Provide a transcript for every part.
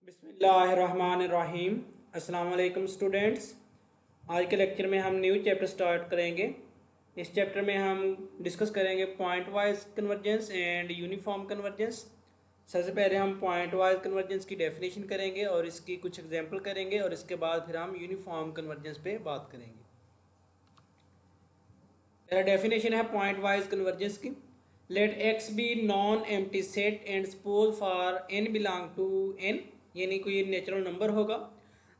बिस्मिल्लाहिर्रहमानिर्रहीम। अस्सलाम वालेकुम स्टूडेंट्स। आज के लेक्चर में हम न्यू चैप्टर स्टार्ट करेंगे। इस चैप्टर में हम डिस्कस करेंगे point wise convergence and uniform convergence. सबसे पहले हम पॉइंट वाइज कन्वर्जेंस की डेफिनेशन करेंगे और इसकी कुछ एग्जांपल करेंगे और इसके बाद फिर हम यूनिफॉर्म कन्वर्जेंस पे बात करेंगे। पहला डेफिनेशन है पॉइंट वाइज कन्वर्जेंस की। Let X be non empty set and suppose for n belong to N, यानी कोई नेचुरल नंबर होगा।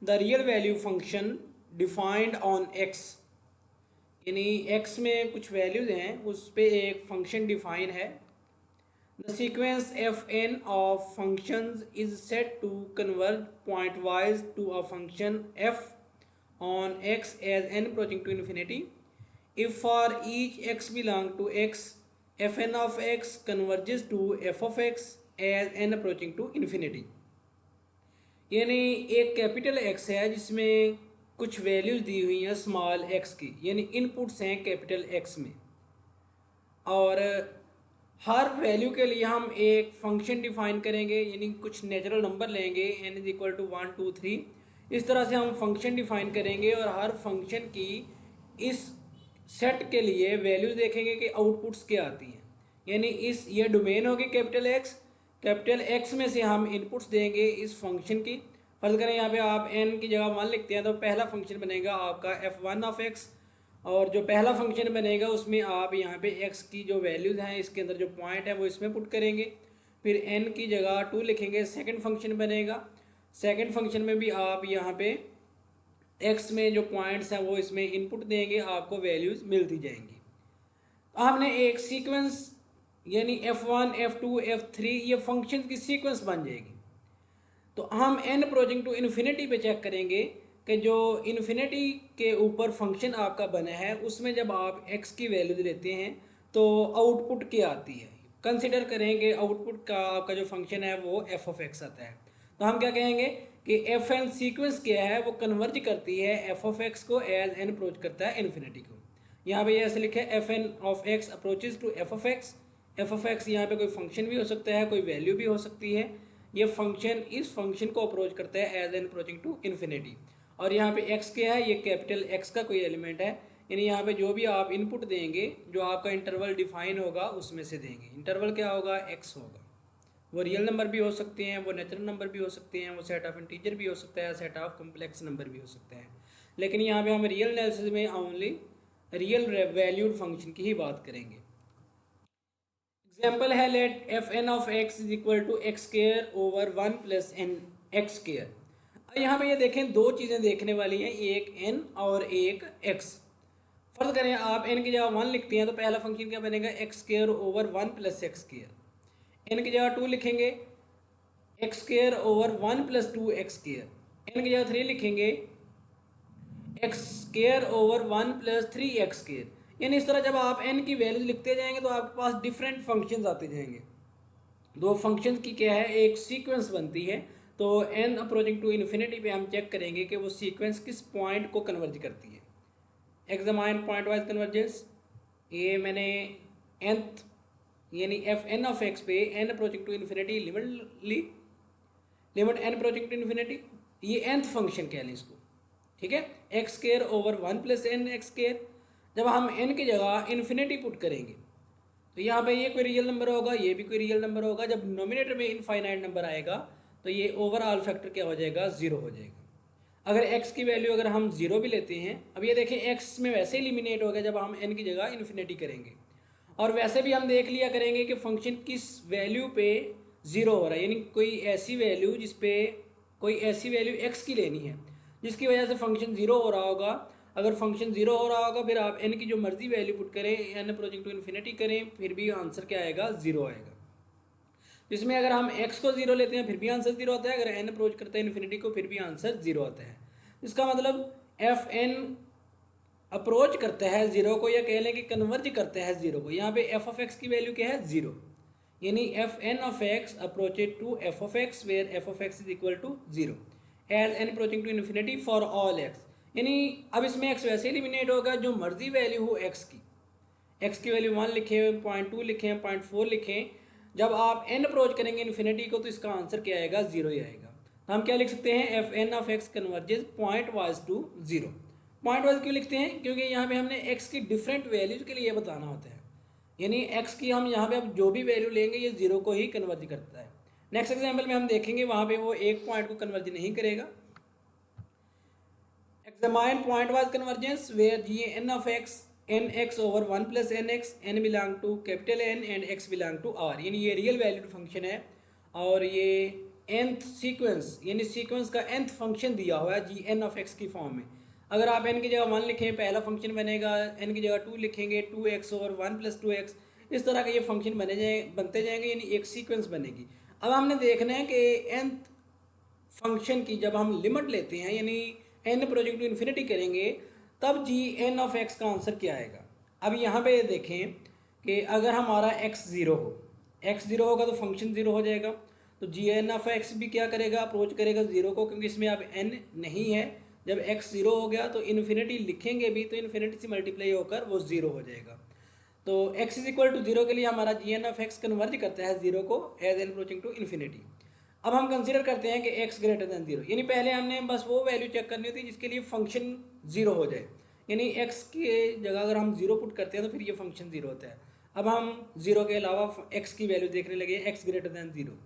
The real value function defined on X, यानी एक्स में कुछ वैल्यूज हैं उस पर एक फंक्शन डिफाइन है। The sequence f n of functions is set to converge point wise to a function f on x as n approaching to infinity if for each x belong to x fn of x converges to f of x as n approaching to infinity। यानी एक capital x है जिसमें कुछ values दी हुई हैं small x की, यानी inputs हैं कैपिटल x में, और हर वैल्यू के लिए हम एक फंक्शन डिफाइन करेंगे, यानी कुछ नेचुरल नंबर लेंगे n इज इक्वल टू 1 2 3। इस तरह से हम फंक्शन डिफाइन करेंगे और हर फंक्शन की इस सेट के लिए वैल्यूज देखेंगे कि आउटपुट्स क्या आती हैं। यानी ये डोमेन होगी कैपिटल एक्स में से हम इनपुट्स देंगे इस फंक्शन की। फर्ज करें यहाँ पे आप n की जगह 1 लिखते हैं तो पहला फंक्शन बनेगा आपका f1 ऑफ x, और जो पहला फंक्शन बनेगा उसमें आप यहाँ पे x की जो वैल्यूज़ हैं इसके अंदर जो पॉइंट है वो इसमें पुट करेंगे। फिर n की जगह 2 लिखेंगे, सेकंड फंक्शन बनेगा। सेकंड फंक्शन में भी आप यहाँ पे x में जो पॉइंट्स हैं वो इसमें इनपुट देंगे, आपको वैल्यूज़ मिलती जाएंगी। तो हमने एक सीक्वेंस यानी f1 f2 f3 ये फंक्शन की सीक्वेंस बन जाएगी। तो हम n अप्रोचिंग टू इन्फिनिटी पे चेक करेंगे कि जो इन्फिनिटी के ऊपर फंक्शन आपका बना है उसमें जब आप x की वैल्यू लेते हैं तो आउटपुट क्या आती है। कंसिडर करेंगे आउटपुट का आपका जो फंक्शन है वो f ऑफ x आता है। तो हम क्या कहेंगे कि एफ एन सीक्वेंस क्या है, वो कन्वर्ज करती है एफ ऑफ एक्स को एज एन अप्रोच करता है इन्फिनिटी को। यहाँ पे ऐसे लिखे f n of x approaches to f of x. F of x यहाँ पे कोई फंक्शन भी हो सकता है, कोई वैल्यू भी हो सकती है। ये फंक्शन इस फंक्शन को अप्रोच करता है as n approaching to infinity. और यहाँ पे एक्स क्या है, ये कैपिटल एक्स का कोई एलिमेंट है, यानी यहाँ पे जो भी आप इनपुट देंगे जो आपका इंटरवल डिफाइन होगा उसमें से देंगे। इंटरवल क्या होगा, एक्स होगा। वो रियल नंबर भी हो सकते हैं, वो नेचुरल नंबर भी हो सकते हैं, वो सेट ऑफ इंटीजर भी हो सकता है, सेट ऑफ कम्प्लेक्स नंबर भी हो सकता है। लेकिन यहाँ पे हम रियल एनालिसिस में ओनली रियल वैल्यूड फंक्शन की ही बात करेंगे। एग्जाम्पल है let f n of x is equal to x square over 1 plus n x square. यहाँ पे ये देखें दो चीज़ें देखने वाली हैं, एक n और एक x। फर्ज करें आप n की जगह 1 लिखते हैं तो पहला फंक्शन क्या बनेगा, x square over 1 plus x square. n की जगह 2 लिखेंगे x square over 1 plus 2 x square. n की जगह 3 लिखेंगे x square over 1 plus 3 x square. यानी इस तरह जब आप n की वैल्यूज लिखते जाएंगे तो आपके पास डिफरेंट फंक्शंस आते जाएंगे। दो फंक्शंस की क्या है, एक सीक्वेंस बनती है। तो n अप्रोचिंग टू इन्फिनिटी पे हम चेक करेंगे कि वो सीक्वेंस किस पॉइंट को कन्वर्ज करती है। Examine point wise convergence. ये मैंने nth यानी एफ एन ऑफ एक्स पे n approaching to infinity limit ली, limit n approaching to infinity, ये nth फंक्शन कह लें इसको, ठीक है। X square over 1 plus n x square. जब हम n की जगह इन्फिनिटी पुट करेंगे तो यहाँ पे ये कोई रियल नंबर होगा, ये भी कोई रियल नंबर होगा। जब नोमिनेटर में इनफाइनाइट नंबर आएगा तो ये ओवरऑल फैक्टर क्या हो जाएगा, ज़ीरो हो जाएगा। अगर x की वैल्यू अगर हम ज़ीरो भी लेते हैं, अब ये देखें x में वैसे एलिमिनेट हो गया जब हम n की जगह इन्फिनिटी करेंगे। और वैसे भी हम देख लिया करेंगे कि फंक्शन किस वैल्यू पे ज़ीरो हो रहा है, यानी कोई ऐसी वैल्यू जिस पे कोई ऐसी वैल्यू x की लेनी है जिसकी वजह से फंक्शन ज़ीरो हो रहा होगा। अगर फंक्शन ज़ीरो हो रहा होगा फिर आप n की जो मर्जी वैल्यू पुट करें, n अप्रोचिंग टू इन्फिनिटी करें, फिर भी आंसर क्या आएगा, ज़ीरो आएगा। इसमें अगर हम x को ज़ीरो लेते हैं फिर भी आंसर ज़ीरो आता है, अगर n अप्रोच करते हैं इन्फिनिटी को फिर भी आंसर ज़ीरो आता है। इसका मतलब एफ एन अप्रोच करता है ज़ीरो को, या कह लें कि कन्वर्ज करता है ज़ीरो को। यहाँ पे एफ ऑफ एक्स की वैल्यू क्या है, ज़ीरो, यानी f n of x approached to f of x where f of x is equal to zero as n approaching to infinity for all x. यानी अब इसमें एक्स वैसे eliminate होगा जो मर्जी वैल्यू हो एक्स की। एक्स की वैल्यू 1 लिखें, 0.2 लिखें, 0.4 लिखें, जब आप n अप्रोच करेंगे इन्फिनिटी को तो इसका आंसर क्या आएगा, ज़ीरो ही आएगा। हम क्या लिख सकते हैं, f n of x converges point wise to zero. Pointwise क्यों लिखते हैं, क्योंकि यहाँ पे हमने एक्स की डिफरेंट वैल्यूज के लिए बताना होता है, यानी एक्स की हम यहाँ पे अब जो भी वैल्यू लेंगे ये जीरो को ही कन्वर्ज करता है। नेक्स्ट एग्जाम्पल में हम देखेंगे वहाँ पे वो एक पॉइंट को कन्वर्ज नहीं करेगा। Examine pointwise convergence where gn of x nx over 1 plus nx n belong to capital N and x belong to R, यानी ये रियल वैल्यूड फंक्शन है और ये nth सीक्वेंस यानी सीक्वेंस का nth फंक्शन दिया हुआ है जी एन ऑफ एक्स की फॉर्म में। अगर आप n की जगह 1 लिखें पहला फंक्शन बनेगा, n की जगह 2 लिखेंगे 2x ओवर 1 प्लस 2x, इस तरह के ये फंक्शन बनते जाएंगे, यानी एक सीक्वेंस बनेगी। अब हमने देखना है कि nth फंक्शन की जब हम लिमिट लेते हैं यानी n प्रोजेक्ट टू इन्फिनिटी करेंगे तब जी एन ऑफ एक्स का आंसर क्या आएगा। अब यहाँ पे देखें कि अगर हमारा x ज़ीरो हो, x ज़ीरो होगा तो फंक्शन ज़ीरो हो जाएगा, तो जी एन ऑफ एक्स भी क्या करेगा, अप्रोच करेगा ज़ीरो को, क्योंकि इसमें अब n नहीं है। जब x ज़ीरो हो गया तो इन्फिनिटी लिखेंगे भी तो इन्फिनिटी से मल्टीप्लाई होकर वो ज़ीरो हो जाएगा। तो x is equal to zero के लिए हमारा g n of x converge करता है ज़ीरो को as n approaching to infinity. अब हम कंसीडर करते हैं कि x ग्रेटर दैन जीरो, यानी पहले हमने बस वो वैल्यू चेक करनी होती है जिसके लिए फंक्शन जीरो हो जाए, यानी x के जगह अगर हम जीरो पुट करते हैं तो फिर ये फंक्शन जीरो होता है। अब हम जीरो के अलावा x की वैल्यू देखने लगे, x greater than zero.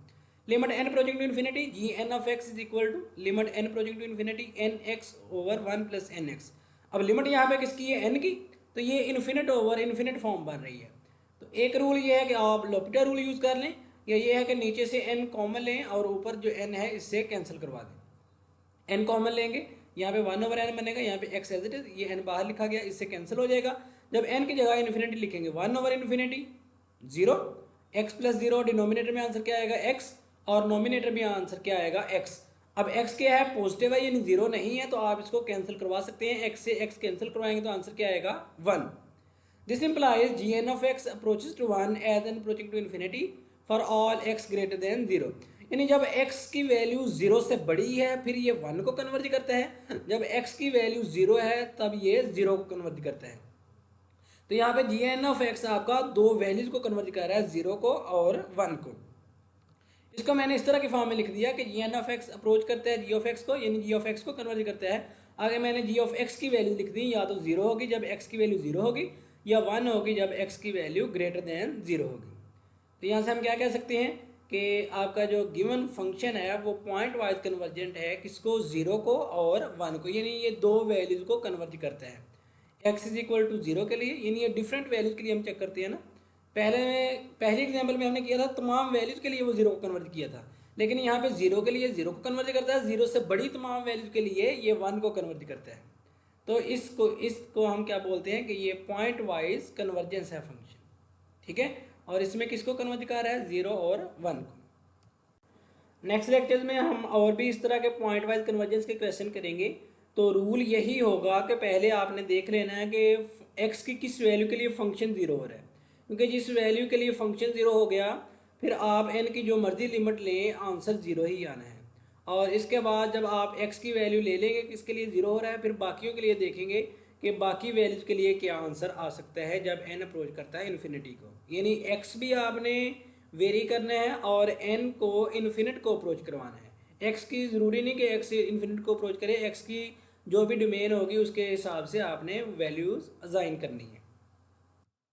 Limit n project to infinity g n of x is equal to limit n project to infinity n x over 1 plus n x. अब लिमिट यहाँ पे किसकी है, n की, तो ये इन्फिनिट ओवर इन्फिनिट फॉर्म बन रही है। तो एक रूल ये है कि आप लोपिटर रूल यूज़ कर लें, या ये है कि नीचे से n कॉमन लें और ऊपर जो n है इससे कैंसिल करवा दें। n कॉमन लेंगे, यहाँ पे 1 ओवर n बनेगा, यहाँ पे x एज इट इज, ये n बाहर लिखा गया, इससे कैंसिल हो जाएगा। जब n की जगह इन्फिनिटी लिखेंगे 1 over infinity zero, x plus zero, denominator में आंसर क्या आएगा x और नोमिनेटर में आंसर क्या आएगा x। अब x क्या है, पॉजिटिव है यानी जीरो नहीं है, तो आप इसको कैंसिल करवा सकते हैं, x से x कैंसिल करवाएंगे तो आंसर क्या आएगा 1। This implies g n of x approaches to 1 as n approaching to infinity for all x greater than zero, यानी जब x की वैल्यू जीरो से बड़ी है फिर ये 1 को कन्वर्ज करता है, जब x की वैल्यू जीरो है तब ये जीरो को कन्वर्ज करता है। तो यहाँ पे जी एन ऑफ एक्स आपका दो वैल्यूज को कन्वर्ज कर रहा है, जीरो को और 1 को। इसको मैंने इस तरह के फॉर्म में लिख दिया कि जी एन ऑफ एक्स अप्रोच करता है जी ऑफ एक्स को, यानी जी ऑफ एक्स को कन्वर्ज करता है। आगे मैंने जी ऑफ एक्स की वैल्यू लिख दी, या तो जीरो होगी जब x की वैल्यू जीरो होगी, या 1 होगी जब x की वैल्यू ग्रेटर देन जीरो होगी। तो यहाँ से हम क्या कह सकते हैं कि आपका जो गिवन फंक्शन है वो पॉइंट वाइज कन्वर्जेंट है, किसको, जीरो को और 1 को, यानी ये दो वैल्यूज को कन्वर्ज करता है। x is equal to zero के लिए, यानी ये डिफरेंट वैल्यूज के लिए हम चेक करते हैं ना, पहले एग्जाम्पल में हमने किया था तमाम वैल्यूज के लिए वो जीरो को कन्वर्ट किया था, लेकिन यहाँ पे जीरो के लिए जीरो को कन्वर्ट करता है, जीरो से बड़ी तमाम वैल्यूज के लिए ये 1 को कन्वर्ट करता है। तो इसको हम क्या बोलते हैं कि ये पॉइंट वाइज कन्वर्जेंस है फंक्शन, ठीक है। और इसमें किसको कन्वर्ट कर रहा है, जीरो और 1 को। नेक्स्ट लेक्चर में हम और भी इस तरह के पॉइंट वाइज कन्वर्जेंस के क्वेश्चन करेंगे। तो रूल यही होगा कि पहले आपने देख लेना है कि x की किस वैल्यू के लिए फंक्शन जीरो हो रहा है, क्योंकि जिस वैल्यू के लिए फंक्शन जीरो हो गया फिर आप n की जो मर्जी लिमिट लें आंसर जीरो ही आना है। और इसके बाद जब आप x की वैल्यू ले लेंगे किसके लिए जीरो हो रहा है, फिर बाकियों के लिए देखेंगे कि बाकी वैल्यूज के लिए क्या आंसर आ सकता है जब n अप्रोच करता है इन्फिनिटी को, यानी x भी आपने वेरी करना है और n को इन्फिनिट को अप्रोच करवाना है। x की ज़रूरी नहीं कि x इन्फिनिट को अप्रोच करे, x की जो भी डोमेन होगी उसके हिसाब से आपने वैल्यूज़ असाइन करनी है।